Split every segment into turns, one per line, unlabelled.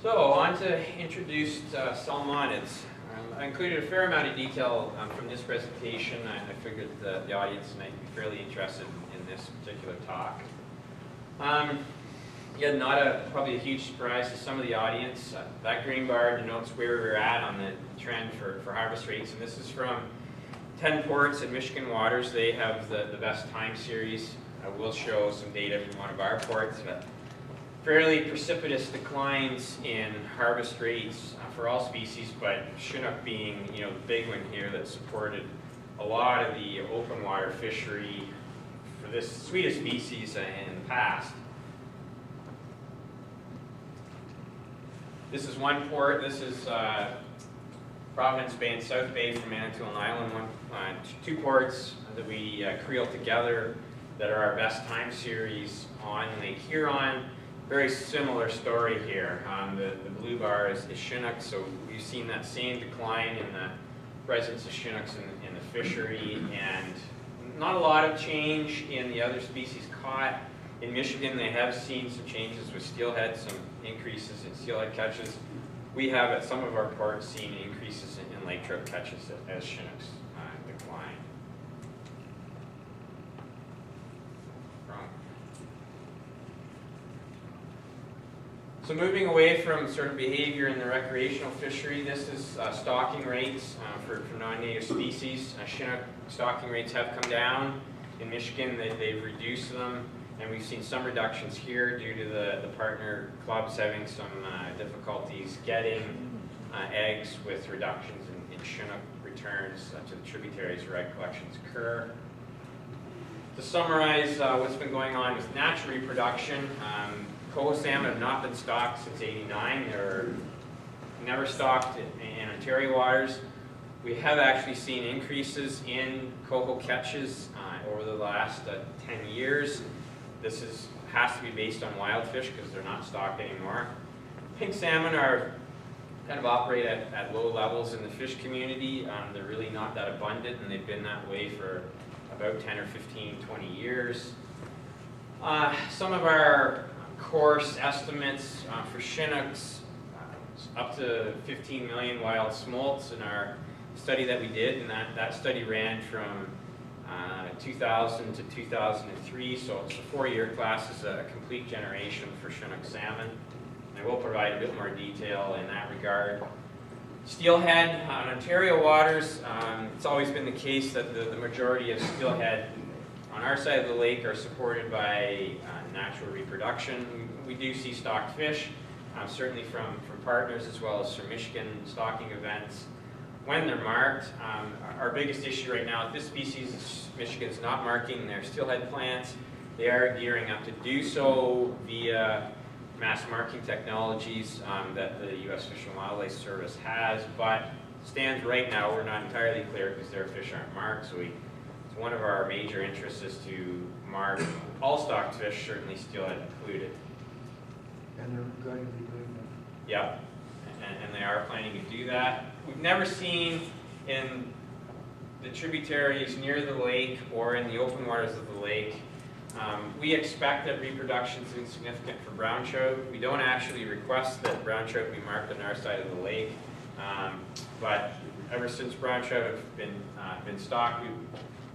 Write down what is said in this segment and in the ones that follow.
So, on to introduce salmonids. I included a fair amount of detail from this presentation. I figured the audience might be fairly interested in this particular talk. Again, not probably a huge surprise to some of the audience. That green bar denotes where we're at on the trend for harvest rates, and this is from 10 ports in Michigan waters. They have the best time series. I will show some data from one of our ports. Fairly precipitous declines in harvest rates for all species, but Chinook being the big one here that supported a lot of the open water fishery for this suite of species in the past. This is one port. This is Providence Bay and South Bay from Manitoulin Island. Two ports that we creel together that are our best time series on Lake Huron. Very similar story here. The blue bar is Chinook, so we've seen that same decline in the presence of Chinooks in the fishery, and not a lot of change in the other species caught. In Michigan, they have seen some changes with steelhead, some increases in steelhead catches. We have at some of our ports seen increases in lake trout catches as Chinooks decline. So moving away from sort of behavior in the recreational fishery, this is stocking rates for non-native species. Chinook stocking rates have come down. In Michigan, they've reduced them, and we've seen some reductions here due to the partner clubs having some difficulties getting eggs with reductions in Chinook returns to the tributaries where egg collections occur. To summarize what's been going on with natural reproduction, coho salmon have not been stocked since '89. They're never stocked in Ontario waters. We have actually seen increases in coho catches over the last 10 years. This has to be based on wild fish because they're not stocked anymore. Pink salmon are kind of operate at low levels in the fish community. They're really not that abundant, and they've been that way for about 10 or 15, 20 years. Some of our coarse estimates for Chinooks, up to 15 million wild smolts in our study that we did, and that study ran from 2000 to 2003, so it's a 4-year class. It's a complete generation for Chinook salmon. And I will provide a bit more detail in that regard. Steelhead on Ontario waters, it's always been the case that the majority of steelhead on our side of the lake are supported by natural reproduction. We do see stocked fish, certainly from partners as well as from Michigan stocking events. When they're marked, our biggest issue right now with this species is Michigan's not marking their steelhead plants. They are gearing up to do so via mass marking technologies that the U.S. Fish and Wildlife Service has, but stands right now, we're not entirely clear because their fish aren't marked, so one of our major interests is to mark all stocked fish, certainly steelhead included.
And they're going to be doing that?
Yep, and they are planning to do that. We've never seen in the tributaries near the lake or in the open waters of the lake. We expect that reproduction is insignificant for brown trout. We don't actually request that brown trout be marked on our side of the lake, but ever since brown trout have been stocked,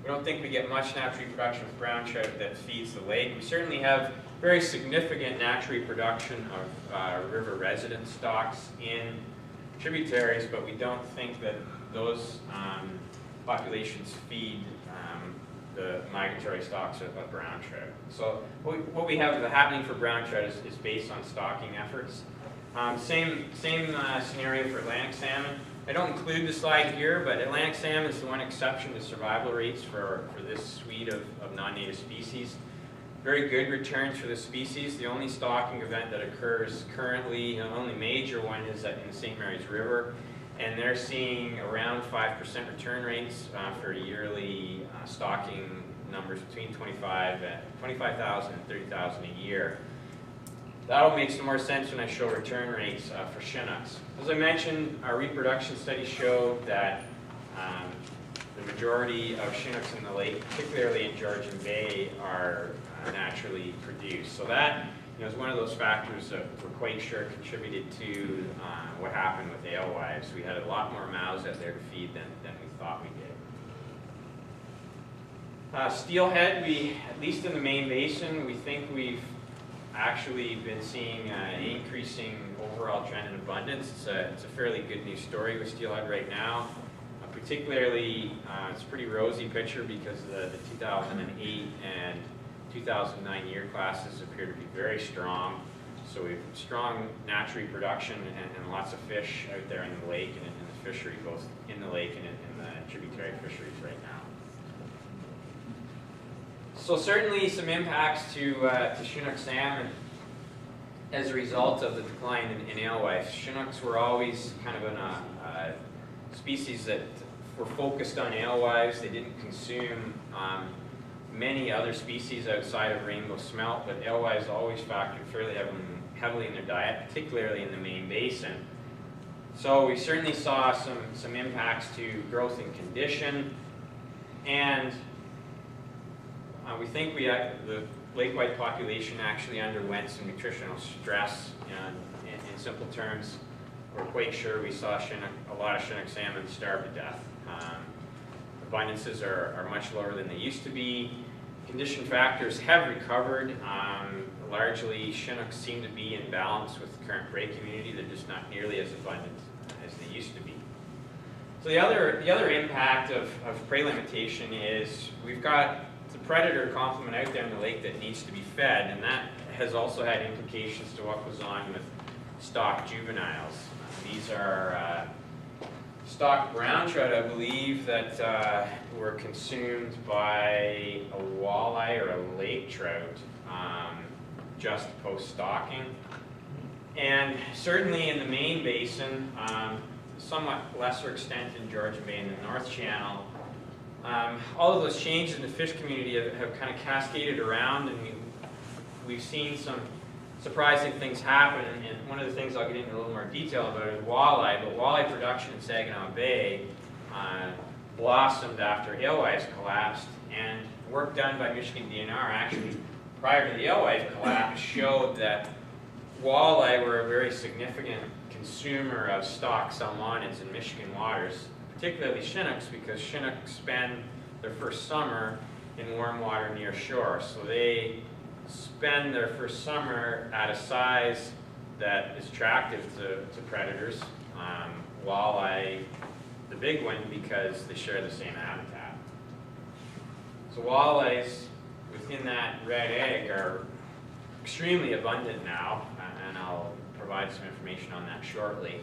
we don't think we get much natural reproduction with brown trout that feeds the lake. We certainly have very significant natural reproduction of river resident stocks in tributaries, but we don't think that those populations feed the migratory stocks of brown trout. So what we have happening for brown trout is based on stocking efforts. Same scenario for Atlantic salmon. I don't include the slide here, but Atlantic salmon is the one exception to survival rates for this suite of non-native species. Very good returns for the species. The only stocking event that occurs currently, the only major one, is in the St. Mary's River, and they're seeing around 5% return rates for yearly stocking numbers between 25,000 and 30,000 a year. That'll make some more sense when I show return rates for Chinooks. As I mentioned, our reproduction studies showed that the majority of Chinooks in the lake, particularly in Georgian Bay, are naturally produced. So that is one of those factors that we're quite sure contributed to what happened with alewives. We had a lot more mouths out there to feed than we thought we did. Steelhead, at least in the main basin, we think we've actually been seeing an increasing overall trend in abundance. It's a fairly good news story with steelhead right now. Particularly, it's a pretty rosy picture because the 2008 and 2009 year classes appear to be very strong. So we have strong natural reproduction and lots of fish out there in the lake and in the fishery, both in the lake and in the tributary fisheries right now. So certainly some impacts to Chinook salmon as a result of the decline in alewives. Chinooks were always kind of a species that were focused on alewives. They didn't consume many other species outside of rainbow smelt, but alewives always factored fairly heavily in their diet, particularly in the main basin. So we certainly saw some impacts to growth and condition, and we think the lake white population actually underwent some nutritional stress. In simple terms, we're quite sure we saw a lot of Chinook salmon starve to death. Abundances are much lower than they used to be. Condition factors have recovered. Largely, Chinooks seem to be in balance with the current prey community. They're just not nearly as abundant as they used to be. So the other impact of prey limitation is we've got the predator complement out there in the lake that needs to be fed, and that has also had implications to what goes on with stock juveniles. These are stock brown trout, I believe, that were consumed by a walleye or a lake trout just post-stocking. And certainly in the main basin, somewhat lesser extent in Georgian Bay and the North Channel, all of those changes in the fish community have kind of cascaded around, and we've seen some surprising things happen. And one of the things I'll get into a little more detail about is walleye, but walleye production in Saginaw Bay blossomed after alewives collapsed, and work done by Michigan DNR actually prior to the alewife collapse showed that walleye were a very significant consumer of stock salmonids in Michigan waters, particularly Chinooks, because Chinooks spend their first summer in warm water near shore. So they spend their first summer at a size that is attractive to predators. Walleye, the big one, because they share the same habitat. So walleyes within that red egg are extremely abundant now, and I'll provide some information on that shortly.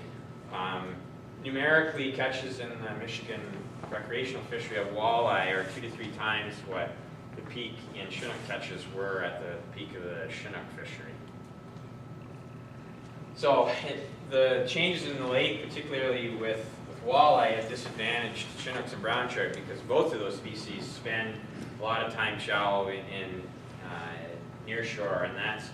Numerically, catches in the Michigan recreational fishery of walleye are 2 to 3 times what the peak in Chinook catches were at the peak of the Chinook fishery. So the changes in the lake, particularly with walleye, have disadvantaged Chinooks and brown trout because both of those species spend a lot of time shallow in near shore, and that's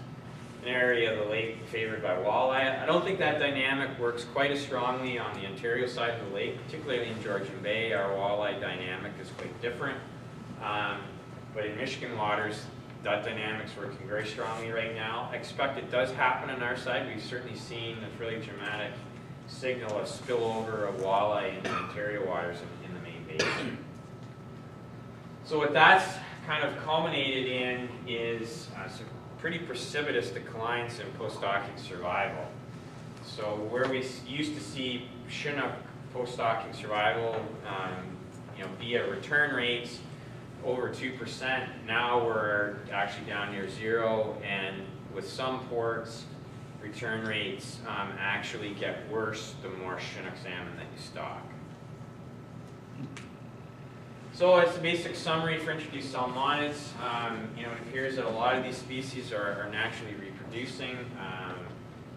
an area of the lake favored by walleye. I don't think that dynamic works quite as strongly on the Ontario side of the lake, particularly in Georgian Bay. Our walleye dynamic is quite different. But in Michigan waters, that dynamic's working very strongly right now. I expect it does happen on our side. We've certainly seen a fairly dramatic signal of spillover of walleye into Ontario waters in the main basin. So what that's kind of culminated in is some pretty precipitous declines in post-stocking survival. So where we used to see Chinook post-stocking survival, via return rates over 2%, now we're actually down near 0, and with some ports, return rates actually get worse the more Chinook salmon that you stock. So as a basic summary for introduced salmonids, it appears that a lot of these species are naturally reproducing.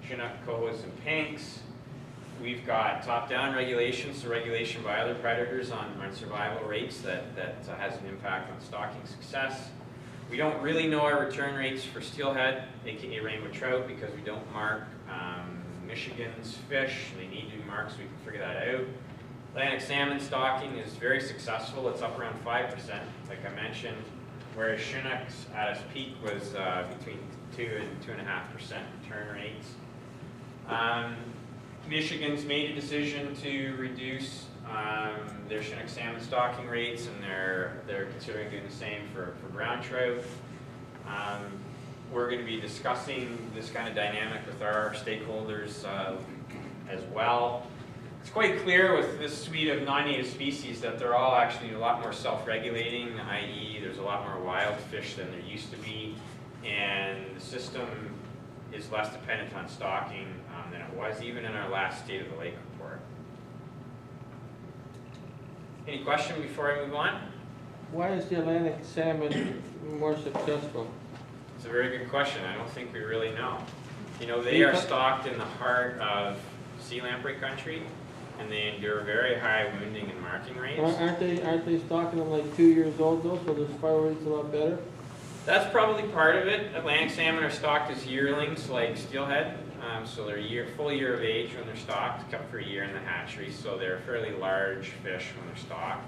Chinook, cohos, and pinks. We've got top-down regulation, so regulation by other predators on survival rates that has an impact on stocking success. We don't really know our return rates for steelhead, aka rainbow trout, because we don't mark Michigan's fish. They need to be marked so we can figure that out. Atlantic salmon stocking is very successful. It's up around 5%, like I mentioned, whereas Chinook's at its peak was between 2 and 2.5% return rates. Michigan's made a decision to reduce their Chinook salmon stocking rates, and they're considering doing the same for brown trout. We're going to be discussing this kind of dynamic with our stakeholders as well. It's quite clear with this suite of non-native species that they're all actually a lot more self-regulating, i.e. there's a lot more wild fish than there used to be, and the system is less dependent on stocking than it was even in our last State of the Lake report. Any question before I move on?
Why is the Atlantic salmon more successful?
It's a very good question. I don't think we really know. You know, they are stocked in the heart of sea lamprey country, and they endure very high wounding and marking rates.
Aren't they stocking them like 2 years old though, so the fire rate's a lot better?
That's probably part of it. Atlantic salmon are stocked as yearlings like steelhead, so they're full year of age when they're stocked, kept for a year in the hatchery, so they're fairly large fish when they're stocked.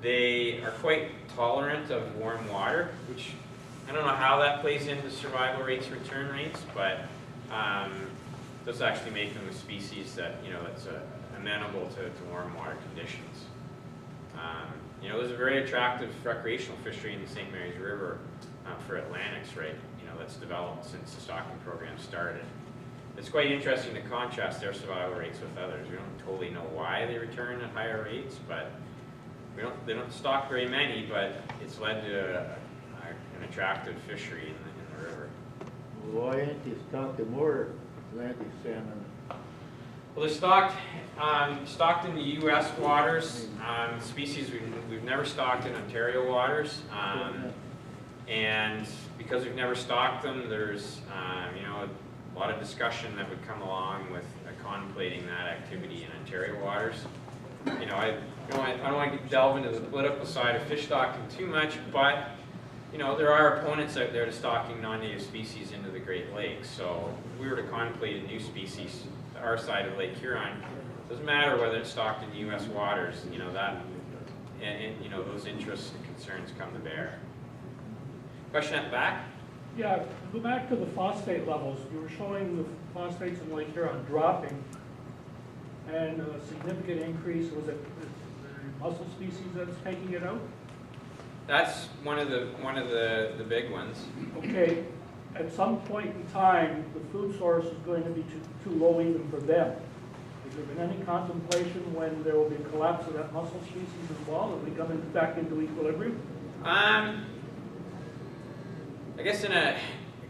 They are quite tolerant of warm water, which I don't know how that plays into survival rates, return rates, but does actually make them a species that, you know, that's amenable to warm water conditions. You know, there's a very attractive recreational fishery in the St. Mary's River for Atlantics, right? You know, that's developed since the stocking program started. It's quite interesting to contrast their survival rates with others. We don't totally know why they return at higher rates, but they don't stock very many, but it's led to an attractive fishery in the river.
Why ain't you stocking more Atlantic salmon?
Well, they're stocked in the U.S. waters, species we've never stocked in Ontario waters, and because we've never stocked them, there's you know, a lot of discussion that would come along with contemplating that activity in Ontario waters. You know, I don't want to delve into the political side of fish stocking too much, but you know, there are opponents out there to stocking non-native species into the Great Lakes. So if we were to contemplate a new species to our side of Lake Huron, it doesn't matter whether it's stocked in U.S. waters. You know that, and you know, those interests and concerns come to bear. Question at the back?
Yeah, go back to the phosphate levels. You were showing the phosphates in Lake Huron dropping, and a significant increase. Was it the mussel species that's taking it out?
That's one of the big ones.
Okay, at some point in time, the food source is going to be too low even for them. Has there been any contemplation when there will be a collapse of that mussel species as well, that we come back into equilibrium?
I guess in a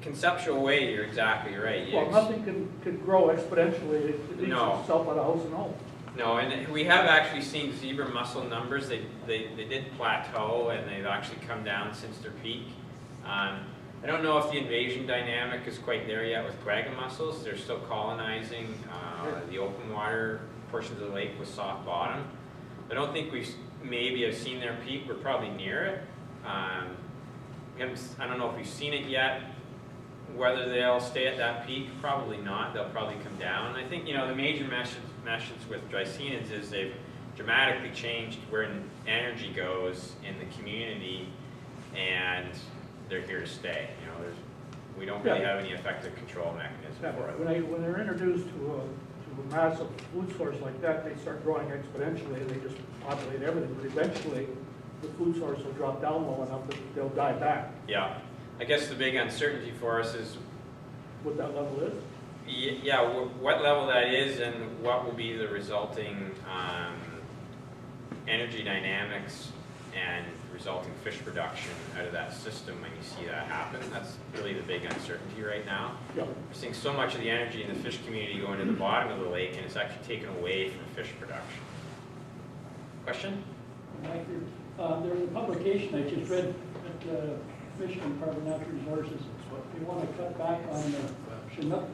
conceptual way, you're exactly right.
Well, nothing can grow exponentially. It leaves
No.
itself out of house and home.
No, and we have actually seen zebra mussel numbers. They did plateau, and they've actually come down since their peak. I don't know if the invasion dynamic is quite there yet with quagga mussels. They're still colonizing the open water portions of the lake with soft bottom. I don't think we've maybe have seen their peak. We're probably near it. I don't know if we've seen it yet. Whether they'll stay at that peak, probably not. They'll probably come down. I think, you know, the major message with Dreissenids is they've dramatically changed where energy goes in the community, and they're here to stay. You know, we don't really have any effective control mechanism for it.
When they're introduced to a massive food source like that, they start growing exponentially, and they just populate everything. But eventually, the food source will drop down low enough that they'll die back.
Yeah. I guess the big uncertainty for us is
What that level is?
yeah, what level that is, and what will be the resulting energy dynamics and resulting fish production out of that system when you see that happen. That's really the big uncertainty right now.
Yeah.
We're seeing so much of the energy in the fish community going to the bottom of the lake, and it's actually taken away from fish production. Question?
There was a publication I just read at Fish and Carbon Natural Resources. They want to cut back on the Chinook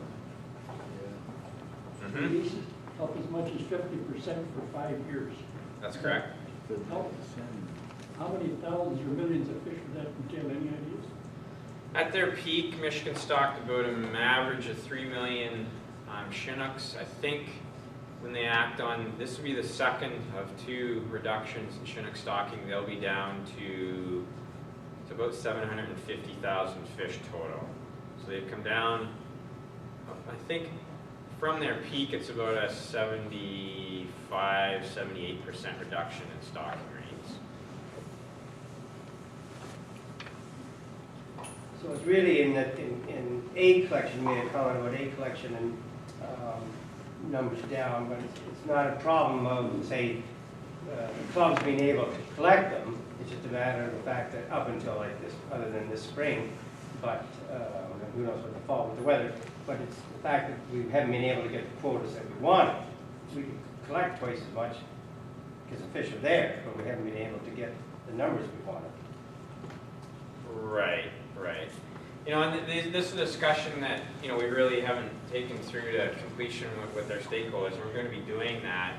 releases up as much as 50% for 5 years.
That's correct.
How many thousands or millions of fish would that entail? Any ideas?
At their peak, Michigan stocked about an average of 3 million Chinooks. I think when they act on, this will be the second of 2 reductions in Chinook stocking, they'll be down to It's about 750,000 fish total. So they've come down, I think from their peak, it's about a 75, 78% reduction in stocking rates.
So it's really in egg collection, we made a comment about egg collection and numbers down, but it's not a problem of, say, the clubs being able to collect them. It's just a matter of the fact that up until like this, other than this spring, but who knows what the fall with the weather, but it's the fact that we haven't been able to get the quotas that we wanted. We could collect twice as much because the fish are there, but we haven't been able to get the numbers we wanted.
Right, right. You know, and this is a discussion that, you know, we really haven't taken through to completion with our stakeholders, and we're going to be doing that.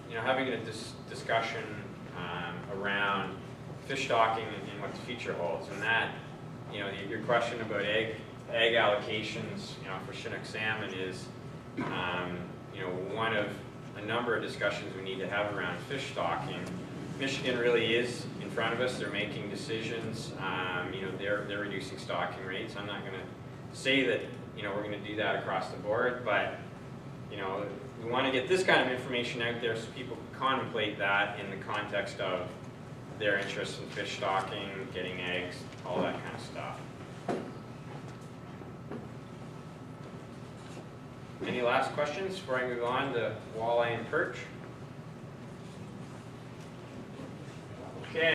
You know, having a discussion around fish stocking and what the future holds. And that, you know, your question about egg allocations, you know, for Chinook salmon is, you know, one of a number of discussions we need to have around fish stocking. Michigan really is in front of us. They're making decisions. You know, they're reducing stocking rates. I'm not going to say that, you know, we're going to do that across the board, but, you know, we want to get this kind of information out there so people can contemplate that in the context of their interest in fish stocking, getting eggs, all that kind of stuff. Any last questions before I move on to walleye and perch?